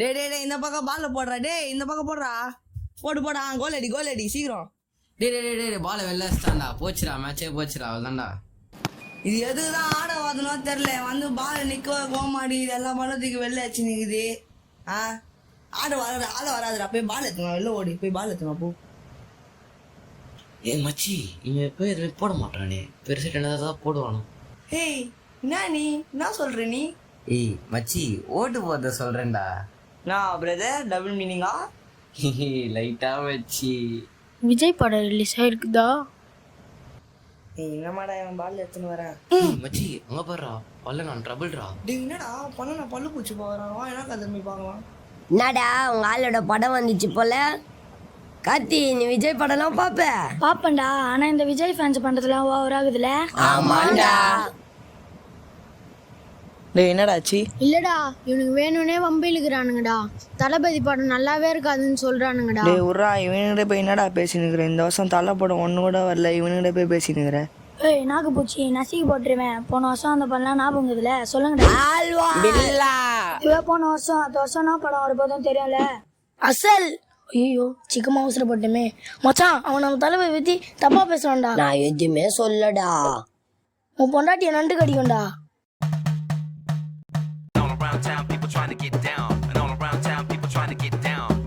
டேய் இந்த பக்கம் பால்ல போடுறா. டேய் இந்த பக்கம் போடுறா. போடா கோல் அடி சீக்கிரம். டேய் பால வெளில வச்சிட்டான்டா. போச்சுடா, மேட்சே போச்சுடா. அவ்வளோதான்டா. இது எதுதான் ஆட வாதனும் தெரியல. வந்து பால் நிக்க கோமாடி இதெல்லாம் பண்ணதுக்கு வெளில வச்சு நிக்குது. ஆட வராதுடா. போய் பால் எடுத்துமா. வெளில ஓடி போய் பால் எடுத்துமா போ. மச்சி இவன் போய் எதுவுமே போட மாட்டானே. பெருசு என்னதான் போடுவானோ. ஏய் நீ என்ன சொல்ற நீ? மச்சி ஓட்டு போத சொல்றேன்டா. நான் பிரதர் டபுள் மீனிங்கா? லைட்டா வச்சி. விஜய் படம் ரிலீஸ் ஆயிருக்குதா? என்னமாடா இவன் பால் எடுத்துன்னு வரேன். மச்சி அங்க பாருடா, பல்ல நான் ட்ரபிள்டா. டேய் என்னடா பண்ண நான் பல்லு பூச்சி போறான். வா என்ன கதை பார்க்கலாம். என்னடா உங்க ஆளோட படம் வந்துச்சு போல. கார்த்தி நீ விஜய் படம்லாம் பாப்பேன்டா. ஆனா இந்த விஜய் ஃபேன்ஸ் பண்றதுலாம் ஓவர் ஆகுதுல. ஆமாண்டா. டேய் என்னடாச்சு? இல்லடா இவனுக்கு வேணும்னே வம்பிழுக்கிறானுங்கடா. தளபதி படம் நல்லாவே இருக்காதுன்னு சொல்றானுங்கடா. டேய் உர்ரா, இவனுக்கிட்ட போய் என்னடா பேசினுக்கிற? இந்த வருஷம் தலை படம் ஒன்று கூட வரல, இவனுக்கிட்ட போய் பேசினுக்கிற. ஏய் நாக்கு பூச்சி நசுக்கி போட்டுருவேன். போன வருஷம் அந்த படம்லாம் ஞாபகம் இருக்குதுல, சொல்லுங்கடா. போன வருஷம் அந்த வருஷம் நான் படம் வரப்போதும் தெரியும்ல. அசல் ஐயோ சிக்கமா அவசரப்பட்டுமே. மச்சான் அவன் நம்ம தளபதி பத்தி தப்பா பேசுறான்டா. நான் எதுவுமே சொல்லடா. உன் பொண்டாட்டிய நண்டு கடிக்கும்டா.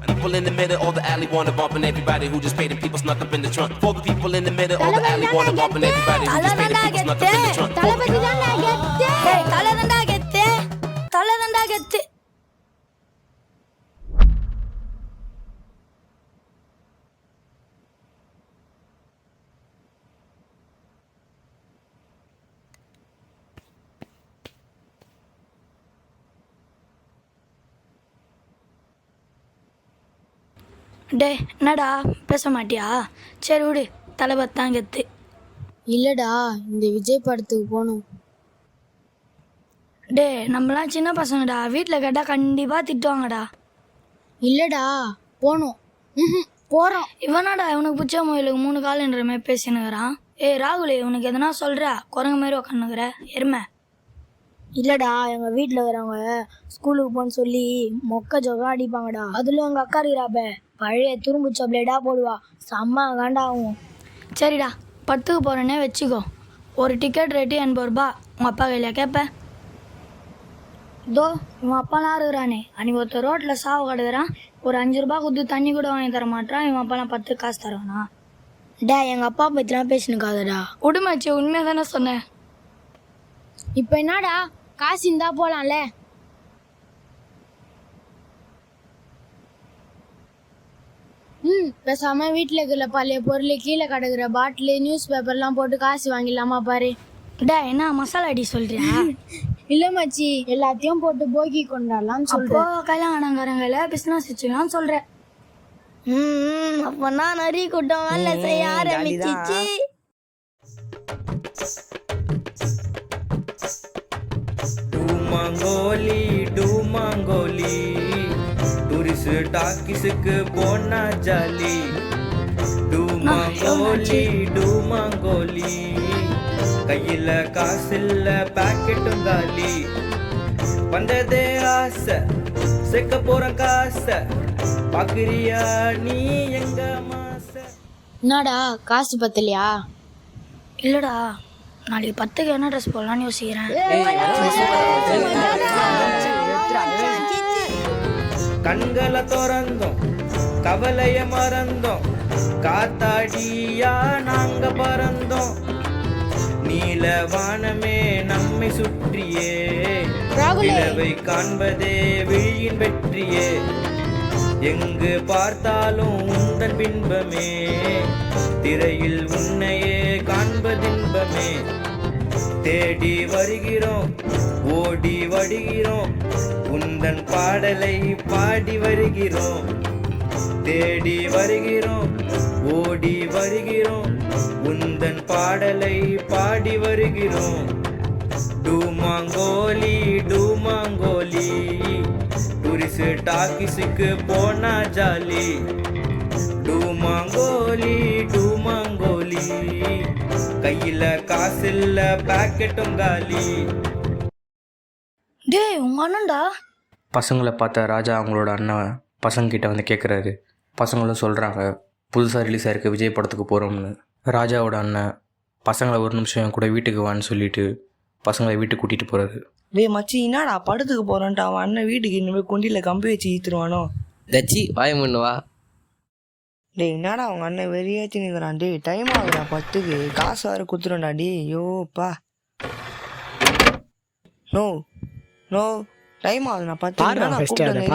People in the middle of the alley wanna bump and everybody who just paid and people snuck up in the trunk. For the people in the middle of the alley wanna bump and everybody who just paid and people snuck up in the trunk. தளபதி தான்டா கெத்து. ஏய் தலதண்டா கெத்து. தலதண்டா கெத்து. டே என்னடா பேச மாட்டியா? சரி விடு, தளபதி தான் கெத்து. இல்லடா இந்த விஜய் படத்துக்கு போகணும். டே நம்மளாம் சின்ன பசங்கடா, வீட்டில் கேட்டால் கண்டிப்பாக திட்டுவாங்கடா. இல்லடா போகணும். போகிறோம். இவனாடா இவனுக்கு பிடிச்ச மொயிலுக்கு 3 கால்ன்ற மாதிரி பேசினுக்கிறான். ராகுல் இவனுக்கு எதனா சொல்கிற குரங்கு மாதிரி உக்காந்துக்கிற எருமை. இல்லடா எங்கள் வீட்டில் இருக்கிறவங்க ஸ்கூலுக்கு போன்னு சொல்லி மொக்க ஜொகா அடிப்பாங்கடா. அதுல எங்கள் அக்கா இருக்கிறாப்ப பழைய துரும்பு சப்ளேடா போடுவா. செம்ம காண்டாகும். சரிடா படத்துக்கு போகிறேன்னே வச்சுக்கோ. ஒரு டிக்கெட் ரேட்டு 80 ரூபா. உங்கள் அப்பா கையில கேட்பேன். இதோ இவன் அப்பாலாம் இருக்கிறானே, அன்றைக்கி ஒருத்தர் ரோட்டில் சாவு கிடக்குறான். ஒரு 5 ரூபா கொடுத்து தண்ணி கூட வாங்கி தர மாட்டான். இவன் அப்பாலாம் 10 காசு தருவானா? டே எங்கள் அப்பா பற்றிலாம் பேசினுக்காதடா. உடுமாச்சு உண்மையாக தானே சொன்னேன். இப்போ என்னடா காசு இருந்தா போலாம்ல. பேசாம வீட்டில் இருக்கிற பழைய பொருள், கீழே கிடக்குற பாட்டிலு, நியூஸ் பேப்பர்லாம் போட்டு காசு வாங்கிடலாமா பாரு. டே என்ன மசாலா அடி சொல்றியா? இல்ல மச்சி எல்லாத்தையும் போட்டு போகி கொண்டாடலாம்னு சொல்றோம். கல்யாணங்காரங்கள பிசினஸ் வச்சுக்கலாம்னு சொல்றேன். அப்பனா நிறைய கூட்டம் வேலை செய்ய ஆரம்பிச்சிச்சு. டூமாங்கோலி டூரிஸ்ட் டாக்கிஸுக்கு போனா ஜாலி. டூமாங்கோலி கையில காசில்ல பாக்கெட்டும் காலி. வந்ததே ஆசை சேர்க்க போற காசை பாக்குறியா நீ எங்க மாச. என்னடா காசு பத்தலையா? இல்லடா நாளைக்கு 10க்கு என்ன ட்ரெஸ் போடலான்னு யோசிக்கிறேன். கண்களை திறந்தோம் கவலைய மறந்தோம், காத்தாடியா நாங்க பறந்தோம். நீல வானமே நம்மை சுற்றியே, நிலவை காண்பதே விழியின் வெற்றியே. எங்கு பார்த்தாலும் உந்தன் பின்பமே, திரையில் உன்னையே காண்பதின்பமே. தேடி வருகிறோம் ஓடி வடிகிறோம், உந்தன் பாடலை பாடி வருகிறோம். தேடி வருகிறோம் ஓடி வருகிறோம், உந்தன் பாடலை பாடி வருகிறோம். டூமாங்கோலி டூரிஸ்ட் டாக்கிஸுக்கு போனா ஜாலி. டூமாங்கோலி கையில காசில்ல பாக்கெட்டும் காலி. டேய் உங்க அண்ணன்டா. பசங்களை பார்த்த ராஜா அவங்களோட அண்ணன் பசங்கக்கிட்ட வந்து கேட்குறாரு. பசங்களும் சொல்கிறாங்க புதுசாக ரிலீஸ் ஆகிருக்க விஜய் படத்துக்கு போகிறோம்னு. ராஜாவோட அண்ணன் பசங்களை ஒரு நிமிஷம் என் கூட வீட்டுக்கு வான்னு சொல்லிட்டு பசங்களை வீட்டுக்கு கூட்டிகிட்டு போகிறாரு. டேய் மச்சி, என்னடா படத்துக்கு போகிறோன்ட்டு அவன் அண்ணன் வீட்டுக்கு இனிமேல் குண்டியில் கம்பி வச்சு ஈத்துருவானோ? தச்சி வாய முன்னுவா. டேய் என்னடா அவங்க அண்ணன் வெறியாச்சு நிற்கிறான். டேய் டைம் ஆகுதா பத்துக்கு, காசு வேறு குத்துறோம்டா. டே யோப்பா, நோ நோ டைம் ஆகுது. நான் பத்து படத்துக்கு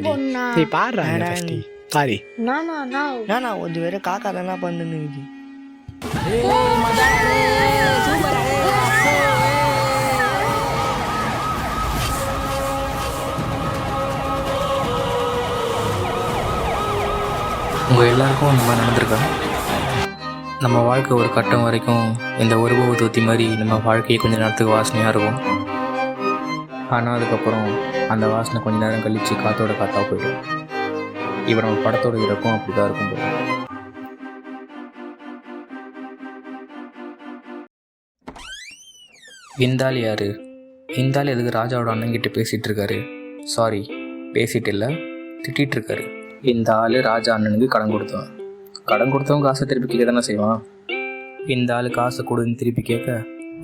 போனா நானா ஒரு வேற காக்கா தானே பண்ணுது. உங்கள் எல்லாருக்கும் இந்த மாதிரி நடந்திருக்கா? நம்ம வாழ்க்கை ஒரு கட்டம் வரைக்கும் இந்த உருவ தூத்தி மாதிரி நம்ம வாழ்க்கையை கொஞ்சம் நேரத்துக்கு வாசனையாக இருக்கும். ஆனால் அதுக்கப்புறம் அந்த வாசனை கொஞ்சம் நேரம் கழித்து காற்றோட காற்றா போயிடும். இப்போ நம்ம படத்தோட இறக்கும் அப்படி தான் இருக்கும் போது. இந்தாள் யார்? இந்தாள் எதுக்கு ராஜாவோட அண்ணங்கிட்ட பேசிகிட்டு இருக்காரு? சாரி, பேசிகிட்டு இல்லை, திட்டிகிட்டு இருக்காரு. இந்த ஆள் ராஜா அண்ணனுக்கு கடன் கொடுத்தான். கடன் கொடுத்தவங்க காசை திருப்பி கேட்க தானே செய்வான். இந்த ஆள் காசை கொடுன்னு திருப்பி கேட்க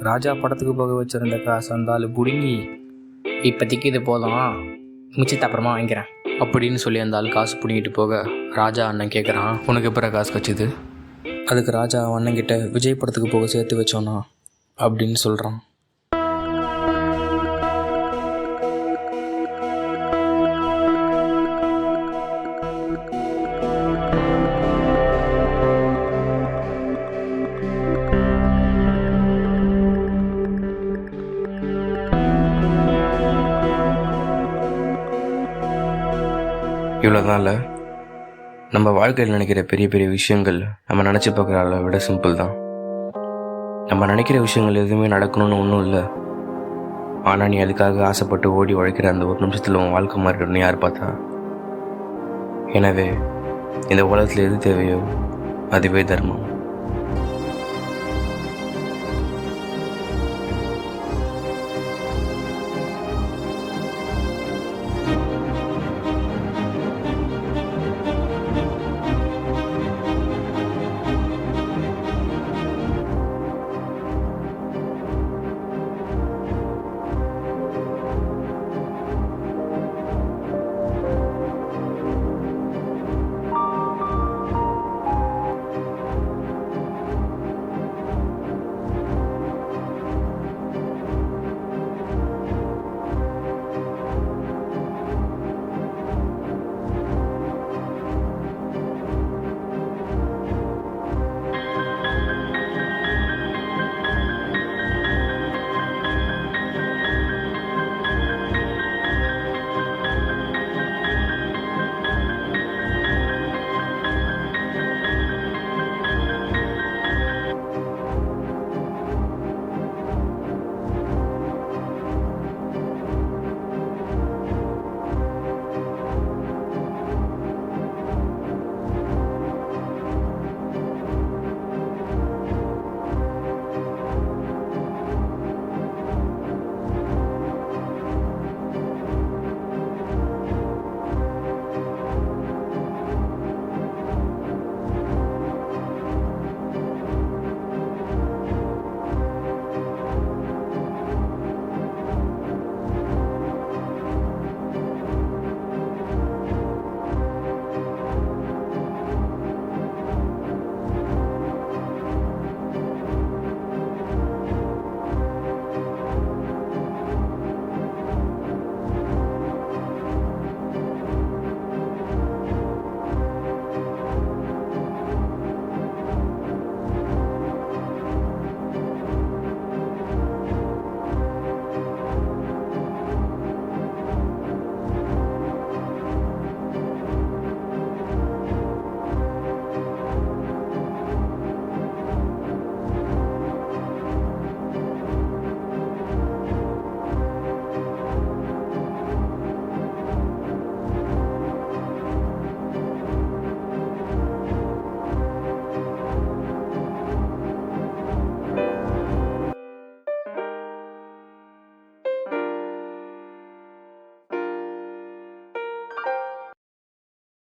ராஜா படத்துக்கு போக வச்சுருந்த காசு அந்த ஆள் பிடுங்கி இப்போதைக்கு இது போதும், மிச்சத்தை அப்புறமா வாங்கிக்கிறேன் அப்படின்னு சொல்லி அந்த ஆள் காசு பிடிங்கிட்டு போக ராஜா அண்ணன் கேட்குறான், உனக்கு எப்போ காசு கச்சுது? அதுக்கு ராஜா அண்ணன்கிட்ட விஜய் படத்துக்கு போக சேர்த்து வச்சோன்னா அப்படின்னு சொல்கிறான். இவ்வளோதான் இல்லை, நம்ம வாழ்க்கையில் நினைக்கிற பெரிய பெரிய விஷயங்கள் நம்ம நினச்சி பார்க்குற அளவை விட சிம்பிள் தான். நம்ம நினைக்கிற விஷயங்கள் எதுவுமே நடக்கணும்னு ஒன்றும் இல்லை. ஆனால் நீ அதுக்காக ஆசைப்பட்டு ஓடி உழைக்கிற அந்த ஒரு நிமிஷத்தில் உன் வாழ்க்கை மாறிடணும்னு யார் பார்த்தா? எனவே இந்த உலகத்தில் எது தேவையோ அதுவே தர்மம்.